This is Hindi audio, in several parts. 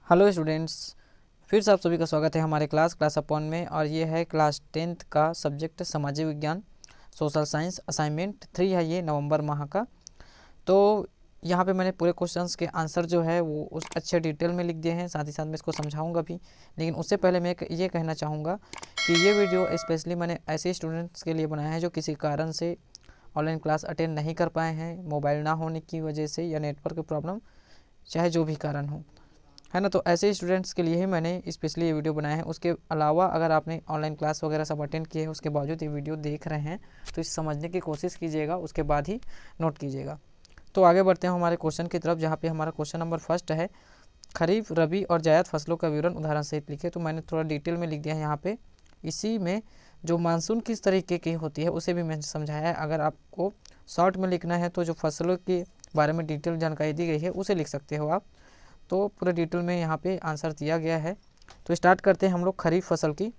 हेलो स्टूडेंट्स, फिर से आप सभी का स्वागत है हमारे क्लास अपॉन में। और ये है क्लास 10th का सब्जेक्ट सामाजिक विज्ञान सोशल साइंस असाइनमेंट 3 है ये नवंबर माह का। तो यहाँ पे मैंने पूरे क्वेश्चंस के आंसर जो है वो उस अच्छे डिटेल में लिख दिए हैं, साथ ही साथ मैं इसको समझाऊंगा भी। लेकिन उससे पहले मैं ये कहना चाहूँगा कि ये वीडियो स्पेशली मैंने ऐसे स्टूडेंट्स के लिए बनाया है जो किसी कारण से ऑनलाइन क्लास अटेंड नहीं कर पाए हैं, मोबाइल ना होने की वजह से या नेटवर्क प्रॉब्लम, चाहे जो भी कारण हो, है ना। तो ऐसे स्टूडेंट्स के लिए ही मैंने स्पेशली ये वीडियो बनाया है। उसके अलावा अगर आपने ऑनलाइन क्लास वगैरह सब अटेंड किए हैं, उसके बावजूद ये वीडियो देख रहे हैं, तो इसे समझने की कोशिश कीजिएगा, उसके बाद ही नोट कीजिएगा। तो आगे बढ़ते हैं हमारे क्वेश्चन की तरफ, जहाँ पे हमारा क्वेश्चन नंबर फर्स्ट है, खरीफ रबी और जायद फसलों का विवरण उदाहरण सहित लिखे। तो मैंने थोड़ा डिटेल में लिख दिया है यहाँ पे। इसी में जो मानसून किस तरीके की होती है उसे भी मैंने समझाया है। अगर आपको शॉर्ट में लिखना है तो जो फसलों के बारे में डिटेल जानकारी दी गई है उसे लिख सकते हो आप। तो पूरे डिटेल में यहाँ पे आंसर दिया गया है। तो स्टार्ट करते हैं हम लोग खरीफ फसल की।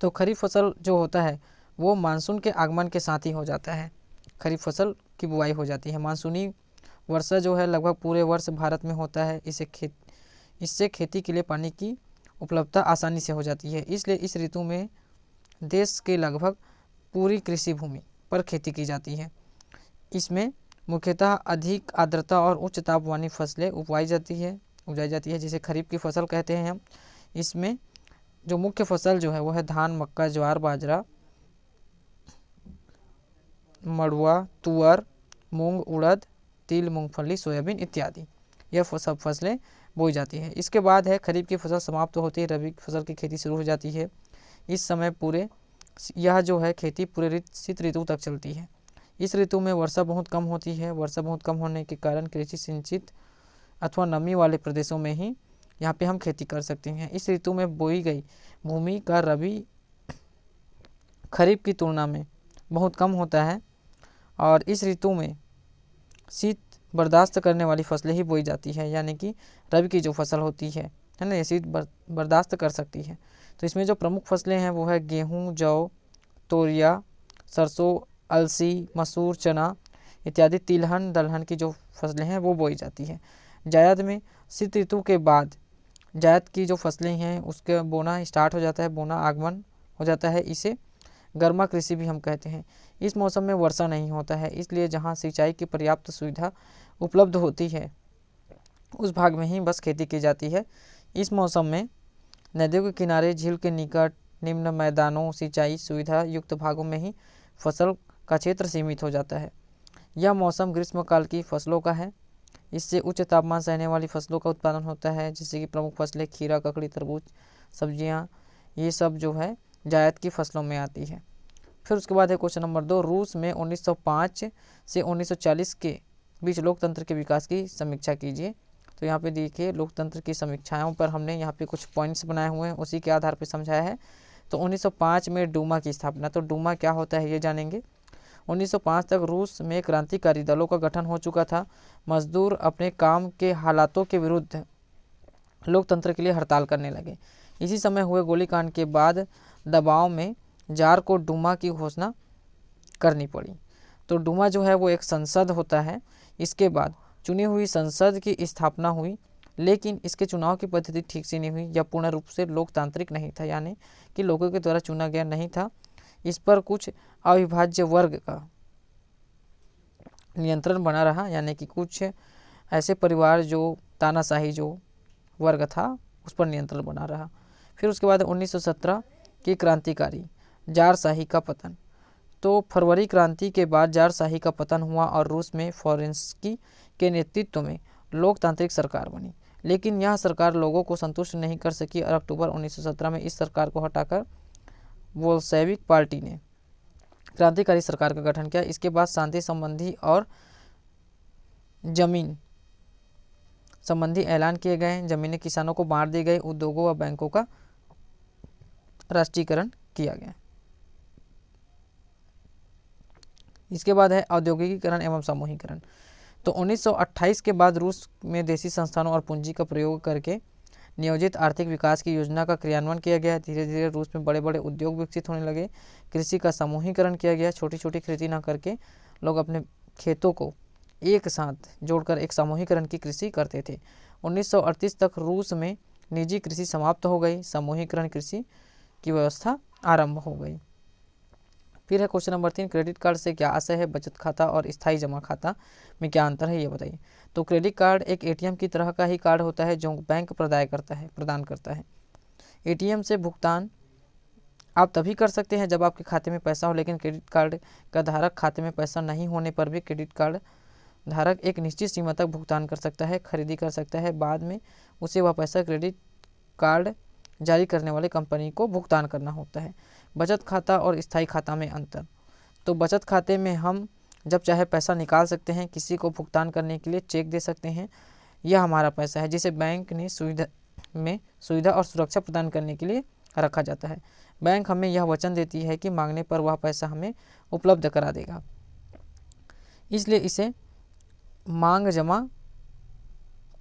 तो खरीफ फसल जो होता है वो मानसून के आगमन के साथ ही हो जाता है। खरीफ फसल की बुआई हो जाती है। मानसूनी वर्षा जो है लगभग पूरे वर्ष भारत में होता है। इससे खेती के लिए पानी की उपलब्धता आसानी से हो जाती है। इसलिए इस ऋतु में देश के लगभग पूरी कृषि भूमि पर खेती की जाती है। इसमें मुख्यतः अधिक आर्द्रता और उच्च ताप वाली फसलें उगाई जाती है जिसे खरीफ की फसल कहते हैं हम। इसमें जो मुख्य फसल जो है वो है धान, मक्का, ज्वार, बाजरा, मड़ुआ, तुअर, मूंग, उड़द, तिल, मूंगफली, सोयाबीन इत्यादि, यह सब फसलें बोई जाती है। इसके बाद है खरीफ की फसल समाप्त होती है, रबी की फसल की खेती शुरू हो जाती है। इस समय यह जो है खेती पूरे शीत ऋतु तक चलती है। इस ऋतु में वर्षा बहुत कम होती है। वर्षा बहुत कम होने के कारण कृषि सिंचित अथवा नमी वाले प्रदेशों में ही यहाँ पे हम खेती कर सकते हैं। इस ऋतु में बोई गई भूमि का रबी खरीफ की तुलना में बहुत कम होता है और इस ऋतु में शीत बर्दाश्त करने वाली फसलें ही बोई जाती है, यानी कि रबी की जो फसल होती है ना, ये शीत बर्दाश्त कर सकती है। तो इसमें जो प्रमुख फसलें हैं वो है गेहूँ, जौ, तोरिया, सरसों, अलसी, मसूर, चना इत्यादि, तिलहन, दलहन की जो फसलें हैं वो बोई जाती है। जायद में शीत ऋतु के बाद जायद की जो फसलें हैं उसके बोना स्टार्ट हो जाता है, बोना आगमन हो जाता है। इसे गर्मा कृषि भी हम कहते हैं। इस मौसम में वर्षा नहीं होता है, इसलिए जहाँ सिंचाई की पर्याप्त सुविधा उपलब्ध होती है उस भाग में ही बस खेती की जाती है। इस मौसम में नदियों के किनारे, झील के निकट, निम्न मैदानों, सिंचाई सुविधा युक्त भागों में ही फसल का क्षेत्र सीमित हो जाता है। यह मौसम ग्रीष्मकाल की फसलों का है। इससे उच्च तापमान सहने वाली फसलों का उत्पादन होता है, जैसे कि प्रमुख फसलें खीरा, ककड़ी, तरबूज, सब्जियां, ये सब जो है जायद की फसलों में आती है। फिर उसके बाद है क्वेश्चन नंबर 2, रूस में 1905 से 1940 के बीच लोकतंत्र के विकास की समीक्षा कीजिए। तो यहाँ पे देखिए लोकतंत्र की समीक्षाओं पर हमने यहाँ पे कुछ पॉइंट्स बनाए हुए हैं, उसी के आधार पर समझाया है। तो 1905 में डूमा की स्थापना। तो डूमा क्या होता है ये जानेंगे। 1905 तक रूस में क्रांतिकारी दलों का गठन हो चुका था। मजदूर अपने काम के हालातों के विरुद्ध लोकतंत्र के लिए हड़ताल करने लगे। इसी समय हुए गोलीकांड के बाद दबाव में जार को डूमा की घोषणा करनी पड़ी। तो डूमा जो है वो एक संसद होता है। इसके बाद चुनी हुई संसद की स्थापना हुई, लेकिन इसके चुनाव की पद्धति ठीक से नहीं हुई या पूर्ण रूप से लोकतांत्रिक नहीं था, यानी कि लोगों के द्वारा चुना गया नहीं था। इस पर कुछ अविभाज्य वर्ग का नियंत्रण बना रहा, यानी कि कुछ ऐसे परिवार जो तानाशाही जो वर्ग था उस पर नियंत्रण बना रहा। फिर उसके बाद 1917 की क्रांतिकारी जारशाही का पतन। तो फरवरी क्रांति के बाद जारशाही का पतन हुआ और रूस में फोरेंस्की के नेतृत्व में लोकतांत्रिक सरकार बनी। लेकिन यह सरकार लोगों को संतुष्ट नहीं कर सकी और अक्टूबर 1917 में इस सरकार को हटाकर बोल्शेविक पार्टी ने क्रांतिकारी सरकार का गठन किया। इसके बाद शांति संबंधी और जमीन संबंधी ऐलान किए गए। जमीनें किसानों को बांट दी गई। उद्योगों व बैंकों का राष्ट्रीयकरण किया गया। इसके बाद है औद्योगिकीकरण एवं समूहीकरण। तो 1928 के बाद रूस में देशी संस्थानों और पूंजी का प्रयोग करके नियोजित आर्थिक विकास की योजना का क्रियान्वयन किया गया। धीरे धीरे रूस में बड़े बड़े उद्योग विकसित होने लगे। कृषि का समूहीकरण किया गया। छोटी छोटी खेती न करके लोग अपने खेतों को एक साथ जोड़कर एक समूहीकरण की कृषि करते थे। 1938 तक रूस में निजी कृषि समाप्त हो गई, समूहीकरण कृषि की व्यवस्था आरंभ हो गई। फिर है क्वेश्चन नंबर 3, क्रेडिट कार्ड से क्या आशय है? बचत खाता और स्थायी जमा खाता में क्या अंतर है, ये बताइए। तो क्रेडिट कार्ड एक एटीएम की तरह का ही कार्ड होता है जो बैंक प्रदान करता है। एटीएम से भुगतान आप तभी कर सकते हैं जब आपके खाते में पैसा हो, लेकिन क्रेडिट कार्ड का धारक खाते में पैसा नहीं होने पर भी क्रेडिट कार्ड धारक एक निश्चित सीमा तक भुगतान कर सकता है, खरीदी कर सकता है। बाद में उसे वह पैसा क्रेडिट कार्ड जारी करने वाली कंपनी को भुगतान करना होता है। बचत खाता और स्थायी खाता में अंतर। तो बचत खाते में हम जब चाहे पैसा निकाल सकते हैं, किसी को भुगतान करने के लिए चेक दे सकते हैं। यह हमारा पैसा है जिसे बैंक ने सुविधा और सुरक्षा प्रदान करने के लिए रखा जाता है। बैंक हमें यह वचन देती है कि मांगने पर वह पैसा हमें उपलब्ध करा देगा, इसलिए इसे मांग जमा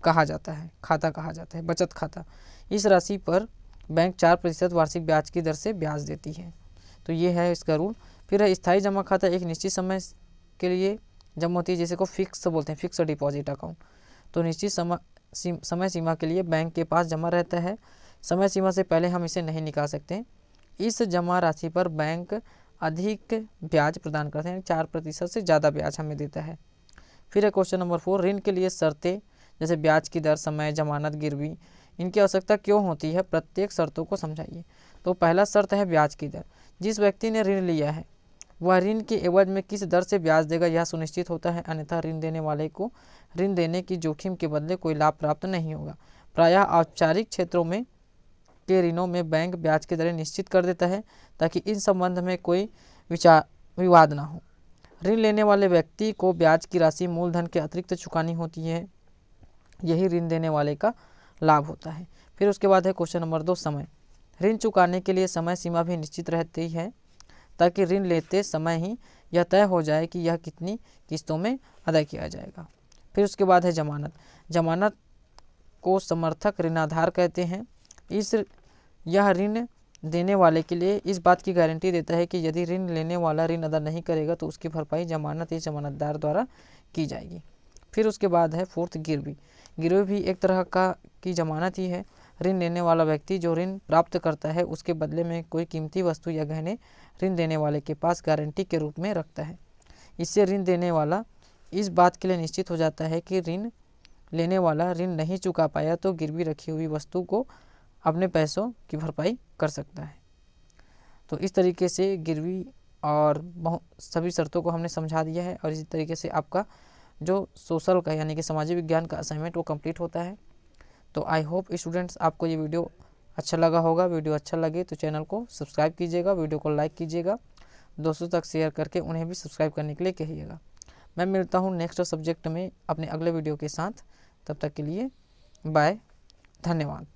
कहा जाता है, खाता कहा जाता है। बचत खाता, इस राशि पर बैंक 4% वार्षिक ब्याज की दर से ब्याज देती है। तो ये है इसका रूल। फिर है स्थायी जमा खाता, एक निश्चित समय के लिए जमा होती है, जैसे को फिक्स बोलते हैं, फिक्स डिपॉजिट अकाउंट। तो निश्चित समय सीमा के लिए बैंक के पास जमा रहता है। समय सीमा से पहले हम इसे नहीं निकाल सकते। इस जमा राशि पर बैंक अधिक ब्याज प्रदान करते हैं, 4% से ज़्यादा ब्याज हमें देता है। फिर है क्वेश्चन नंबर 4, ऋण के लिए शर्तें जैसे ब्याज की दर, समय, जमानत, गिरवी, इनकी आवश्यकता क्यों होती है? प्रत्येक शर्तों को समझाइए। तो पहला शर्त है ब्याज की दर। जिस व्यक्ति ने ऋण लिया है वह ऋण के एवज में किस दर से ब्याज देगा यह सुनिश्चित होता है, अन्यथा ऋण देने वाले को ऋण देने की जोखिम के बदले कोई लाभ प्राप्त नहीं होगा। प्रायः औपचारिक क्षेत्रों में के ऋणों में बैंक ब्याज की दरें निश्चित कर देता है ताकि इन संबंध में कोई विवाद ना हो। ऋण लेने वाले व्यक्ति को ब्याज की राशि मूलधन के अतिरिक्त चुकानी होती है, यही ऋण देने वाले का लाभ होता है। फिर उसके बाद है क्वेश्चन नंबर 2, समय। ऋण चुकाने के लिए समय सीमा भी निश्चित रहती है ताकि ऋण लेते समय ही यह तय हो जाए कि यह कितनी किस्तों में अदा किया जाएगा। फिर उसके बाद है जमानत। जमानत को समर्थक ऋणाधार कहते हैं। यह ऋण देने वाले के लिए इस बात की गारंटी देता है कि यदि ऋण लेने वाला ऋण अदा नहीं करेगा तो उसकी भरपाई जमानत या जमानतदार द्वारा की जाएगी। फिर उसके बाद है 4th, गिरवी। गिरवी भी एक तरह की जमानत ही है। ऋण लेने वाला व्यक्ति जो ऋण प्राप्त करता है उसके बदले में कोई कीमती वस्तु या गहने ऋण देने वाले के पास गारंटी के रूप में रखता है। इससे ऋण देने वाला इस बात के लिए निश्चित हो जाता है कि ऋण लेने वाला ऋण नहीं चुका पाया तो गिरवी रखी हुई वस्तु को अपने पैसों की भरपाई कर सकता है। तो इस तरीके से गिरवी और सभी शर्तों को हमने समझा दिया है और इसी तरीके से आपका जो सोशल का यानी कि सामाजिक विज्ञान का असाइनमेंट वो कंप्लीट होता है। तो आई होप स्टूडेंट्स आपको ये वीडियो अच्छा लगा होगा। वीडियो अच्छा लगे तो चैनल को सब्सक्राइब कीजिएगा, वीडियो को लाइक कीजिएगा, दोस्तों तक शेयर करके उन्हें भी सब्सक्राइब करने के लिए कहिएगा। मैं मिलता हूँ नेक्स्ट सब्जेक्ट में अपने अगले वीडियो के साथ। तब तक के लिए बाय, धन्यवाद।